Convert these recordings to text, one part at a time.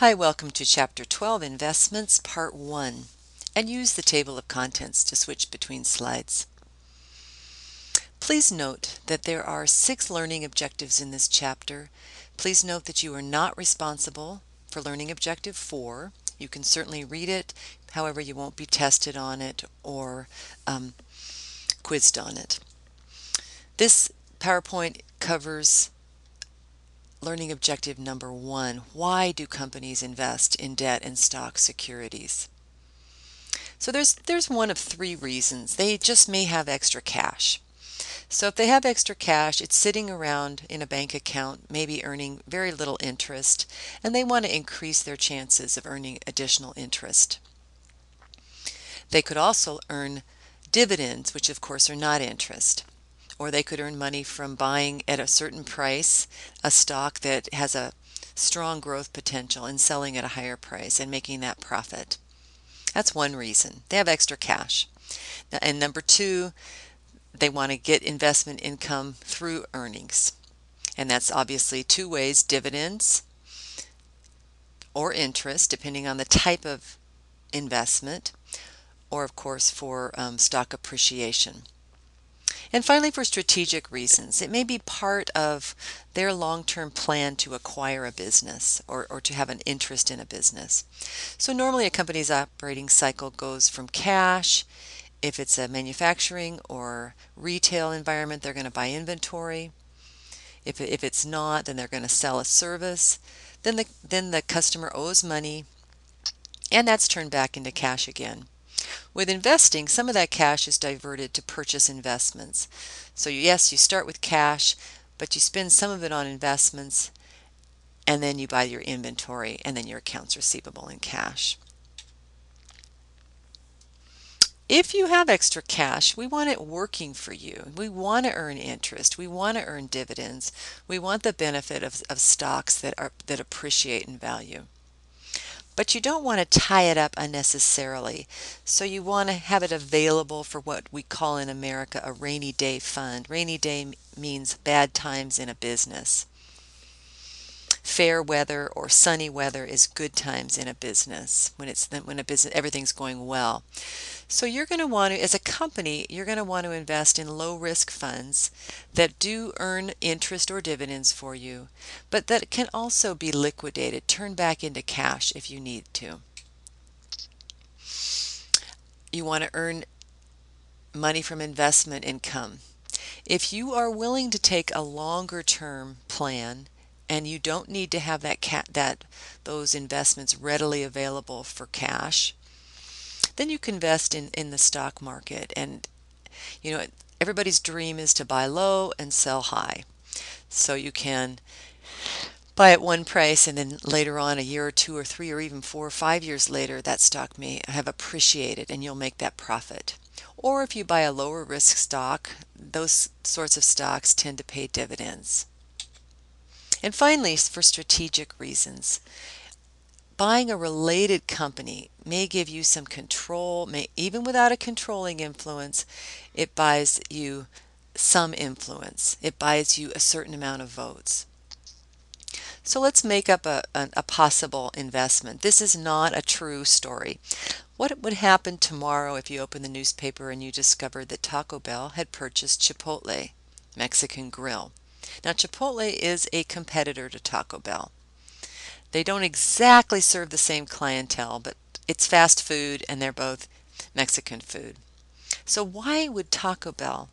Hi, welcome to Chapter 12, Investments, Part 1, and use the table of contents to switch between slides. Please note that there are 6 learning objectives in this chapter. Please note that you are not responsible for learning objective 4. You can certainly read it, however you won't be tested on it or quizzed on it. This PowerPoint covers learning objective number 1, why do companies invest in debt and stock securities? So there's one of 3 reasons. They just may have extra cash. So if they have extra cash, it's sitting around in a bank account, maybe earning very little interest, and they want to increase their chances of earning additional interest. They could also earn dividends, which of course are not interest. Or they could earn money from buying at a certain price a stock that has a strong growth potential and selling at a higher price and making that profit. That's one reason. They have extra cash. And number 2, they want to get investment income through earnings. And that's obviously 2 ways: dividends or interest, depending on the type of investment, or of course for stock appreciation. And finally, for strategic reasons, it may be part of their long-term plan to acquire a business or to have an interest in a business. So normally a company's operating cycle goes from cash. If it's a manufacturing or retail environment, they're going to buy inventory. If it's not, then they're going to sell a service. Then the customer owes money, and that's turned back into cash again. With investing, some of that cash is diverted to purchase investments. So yes, you start with cash, but you spend some of it on investments, and then you buy your inventory and then your accounts receivable in cash. If you have extra cash, we want it working for you. We want to earn interest. We want to earn dividends. We want the benefit of stocks that appreciate in value. But you don't want to tie it up unnecessarily. So you want to have it available for what we call in America a rainy day fund. Rainy day means bad times in a business. Fair weather or sunny weather is good times in a business, when a business everything's going well. So you're going to want to, as a company, you're going to want to invest in low risk funds that do earn interest or dividends for you, but that can also be liquidated, turned back into cash if you need to. You want to earn money from investment income. If you are willing to take a longer term plan and you don't need to have those investments readily available for cash, then you can invest in the stock market. And everybody's dream is to buy low and sell high. So you can buy at one price, and then later on, a year or 2 or 3 or even 4 or 5 years later, that stock may have appreciated and you'll make that profit. Or if you buy a lower risk stock, those sorts of stocks tend to pay dividends. And finally, for strategic reasons, buying a related company may give you some control, even without a controlling influence. It buys you some influence. It buys you a certain amount of votes. So let's make up a possible investment. This is not a true story. What would happen tomorrow if you opened the newspaper and you discovered that Taco Bell had purchased Chipotle, Mexican Grill? Now, Chipotle is a competitor to Taco Bell. They don't exactly serve the same clientele, but it's fast food and they're both Mexican food. So why would Taco Bell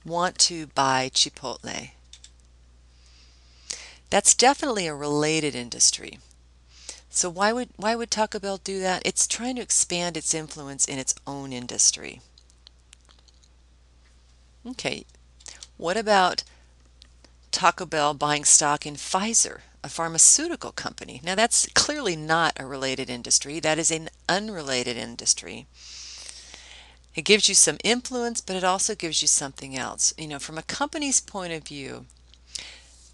want to buy Chipotle? That's definitely a related industry. So why would Taco Bell do that? It's trying to expand its influence in its own industry. Okay, what about Taco Bell buying stock in Pfizer, a pharmaceutical company? Now that's clearly not a related industry. That is an unrelated industry. It gives you some influence, but it also gives you something else. From a company's point of view,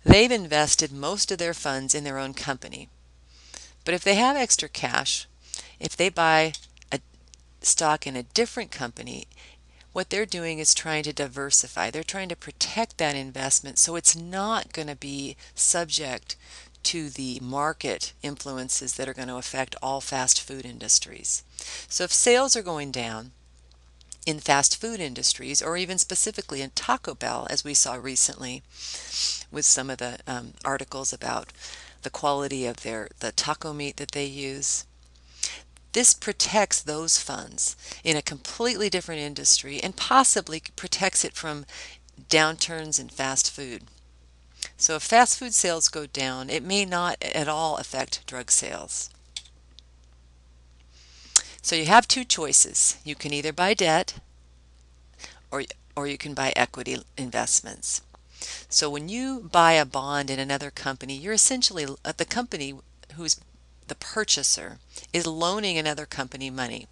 they've invested most of their funds in their own company. But if they have extra cash, if they buy a stock in a different company, what they're doing is trying to diversify. They're trying to protect that investment so it's not going to be subject to the market influences that are going to affect all fast food industries. So if sales are going down in fast food industries, or even specifically in Taco Bell, as we saw recently with some of the articles about the quality of the taco meat that they use, this protects those funds in a completely different industry and possibly protects it from downturns in fast food. So if fast food sales go down, it may not at all affect drug sales. So you have two choices. You can either buy debt or you can buy equity investments. So when you buy a bond in another company, you're essentially the company who's the purchaser is loaning another company money.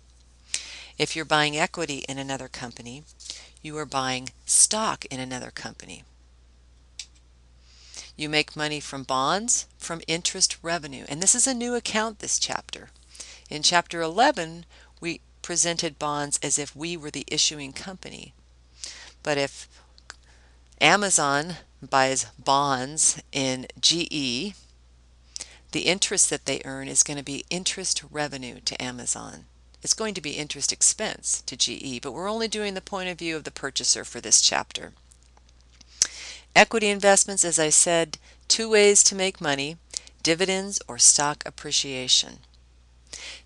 If you're buying equity in another company, you are buying stock in another company. You make money from bonds, from interest revenue. And this is a new account this chapter. In chapter 11, we presented bonds as if we were the issuing company. But if Amazon buys bonds in GE, the interest that they earn is going to be interest revenue to Amazon. It's going to be interest expense to GE, but we're only doing the point of view of the purchaser for this chapter. Equity investments, as I said, two ways to make money: dividends or stock appreciation.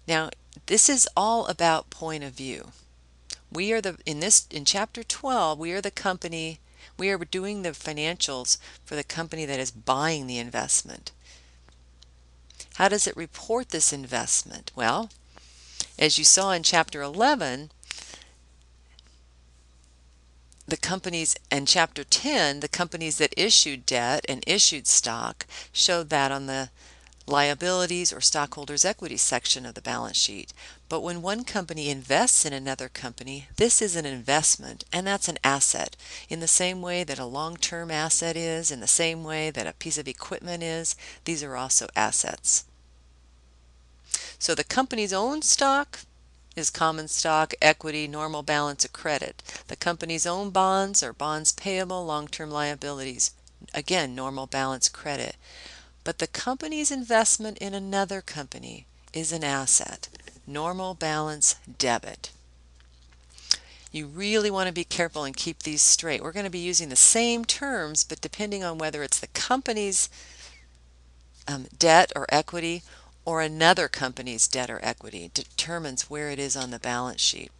Now, this is all about point of view. We are in chapter 12, we are the company, we are doing the financials for the company that is buying the investment. How does it report this investment? Well, as you saw in chapter 11, the companies, and chapter 10, the companies that issued debt and issued stock showed that on the liabilities or stockholders' equity section of the balance sheet. But when one company invests in another company, this is an investment, and that's an asset. In the same way that a long-term asset is, in the same way that a piece of equipment is, these are also assets. So the company's own stock is common stock, equity, normal balance of credit. The company's own bonds are bonds payable, long-term liabilities. Again, normal balance credit. But the company's investment in another company is an asset, normal balance debit. You really want to be careful and keep these straight. We're going to be using the same terms, but depending on whether it's the company's debt or equity or another company's debt or equity determines where it is on the balance sheet.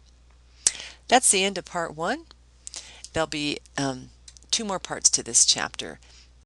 That's the end of part 1. There'll be 2 more parts to this chapter.